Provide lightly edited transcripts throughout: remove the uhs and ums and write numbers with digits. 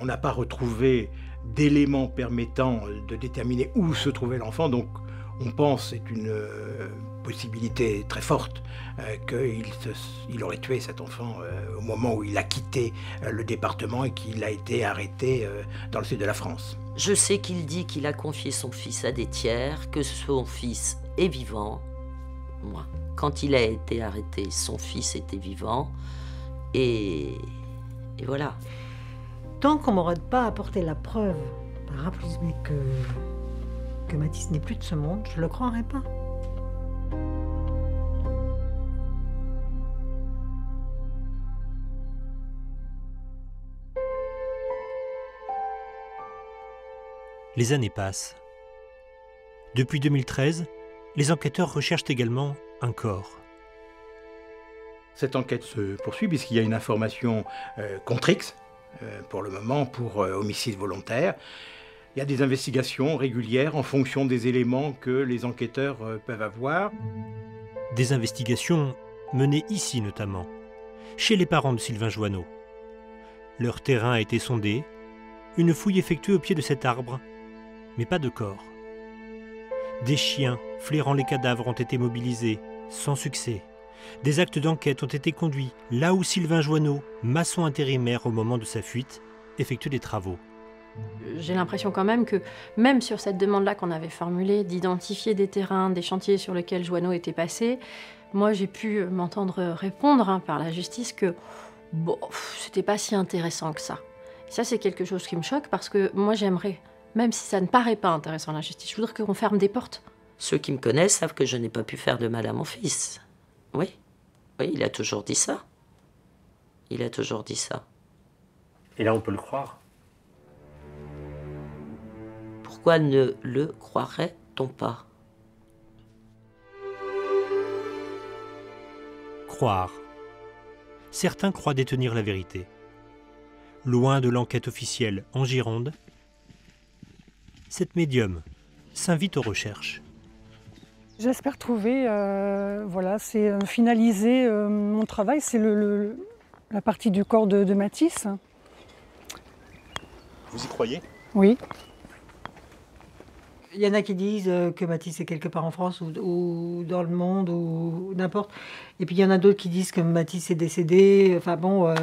On n'a pas retrouvé d'éléments permettant de déterminer où se trouvait l'enfant, donc on pense, c'est une possibilité très forte, qu'il aurait tué cet enfant au moment où il a quitté le département et qu'il a été arrêté dans le sud de la France. Je sais qu'il dit qu'il a confié son fils à des tiers, que son fils est vivant. Moi, quand il a été arrêté, son fils était vivant. Et voilà. Tant qu'on m'aurait pas apporté la preuve par A plus B que Mathis n'est plus de ce monde, je le croirais pas. Les années passent. Depuis 2013, les enquêteurs recherchent également un corps. Cette enquête se poursuit puisqu'il y a une information contre X, pour le moment, pour homicide volontaire. Il y a des investigations régulières en fonction des éléments que les enquêteurs peuvent avoir. Des investigations menées ici notamment, chez les parents de Sylvain Joanneau. Leur terrain a été sondé, une fouille effectuée au pied de cet arbre, mais pas de corps. Des chiens flairant les cadavres ont été mobilisés, sans succès. Des actes d'enquête ont été conduits là où Sylvain Joanneau, maçon intérimaire au moment de sa fuite, effectue des travaux. J'ai l'impression quand même que, même sur cette demande-là qu'on avait formulée, d'identifier des terrains, des chantiers sur lesquels Joanneau était passé, moi j'ai pu m'entendre répondre par la justice que bon, c'était pas si intéressant que ça. Et ça c'est quelque chose qui me choque parce que moi j'aimerais, même si ça ne paraît pas intéressant à la justice, je voudrais qu'on ferme des portes. Ceux qui me connaissent savent que je n'ai pas pu faire de mal à mon fils. Oui, il a toujours dit ça. Il a toujours dit ça. Et là, on peut le croire. Pourquoi ne le croirait-on pas? Croire. Certains croient détenir la vérité. Loin de l'enquête officielle en Gironde, cette médium s'invite aux recherches. J'espère trouver, voilà, c'est finaliser mon travail, c'est la partie du corps de Mathis. Vous y croyez? Oui. Il y en a qui disent que Mathis est quelque part en France ou dans le monde ou n'importe. Et puis il y en a d'autres qui disent que Mathis est décédé. Enfin bon,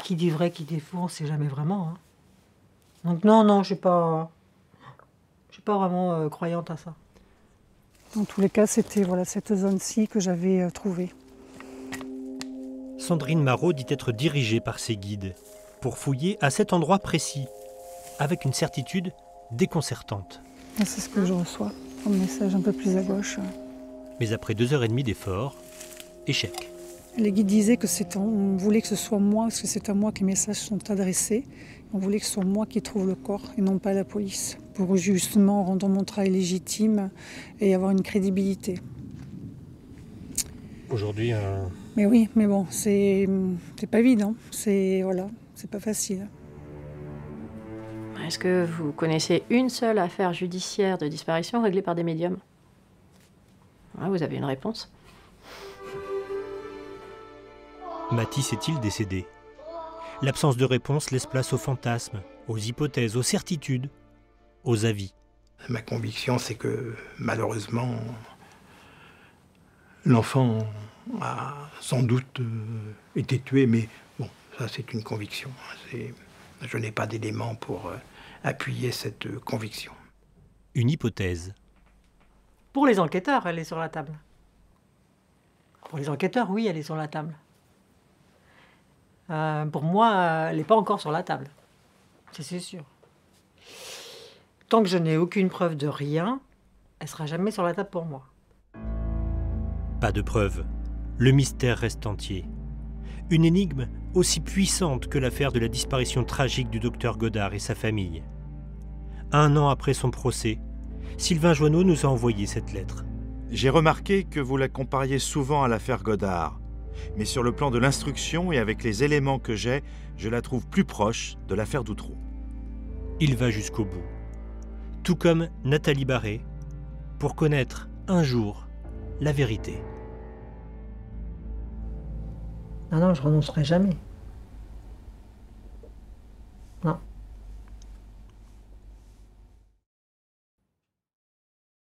qui dit vrai, qui dit faux, on ne sait jamais vraiment. Hein. Donc non, je ne suis pas vraiment croyante à ça. Dans tous les cas, c'était voilà, cette zone-ci que j'avais trouvée. Sandrine Marot dit être dirigée par ses guides pour fouiller à cet endroit précis, avec une certitude déconcertante. C'est ce que je reçois, comme message un peu plus à gauche. Mais après 2h30 d'efforts, échec. Les guides disaient que on voulait que ce soit moi, parce que c'est à moi que les messages sont adressés. On voulait que ce soit moi qui trouve le corps et non pas la police, pour justement rendre mon travail légitime et avoir une crédibilité. Aujourd'hui, Mais oui, mais bon, c'est pas évident, c'est pas facile. Est-ce que vous connaissez une seule affaire judiciaire de disparition réglée par des médiums? Vous avez une réponse. Mathis est-il décédé? L'absence de réponse laisse place aux fantasmes, aux hypothèses, aux certitudes, aux avis. Ma conviction, c'est que malheureusement, l'enfant a sans doute été tué, mais bon, ça c'est une conviction. Je n'ai pas d'éléments pour appuyer cette conviction. Une hypothèse. Pour les enquêteurs, elle est sur la table. Pour les enquêteurs, oui, elle est sur la table. Pour moi, elle n'est pas encore sur la table. C'est sûr. Tant que je n'ai aucune preuve de rien, elle ne sera jamais sur la table pour moi. Pas de preuve. Le mystère reste entier. Une énigme aussi puissante que l'affaire de la disparition tragique du docteur Godard et sa famille. 1 an après son procès, Sylvain Joanneau nous a envoyé cette lettre. J'ai remarqué que vous la compariez souvent à l'affaire Godard. Mais sur le plan de l'instruction et avec les éléments que j'ai, je la trouve plus proche de l'affaire d'Outreau. Il va jusqu'au bout. Tout comme Nathalie Barré, pour connaître un jour la vérité. Non, je renoncerai jamais. Non.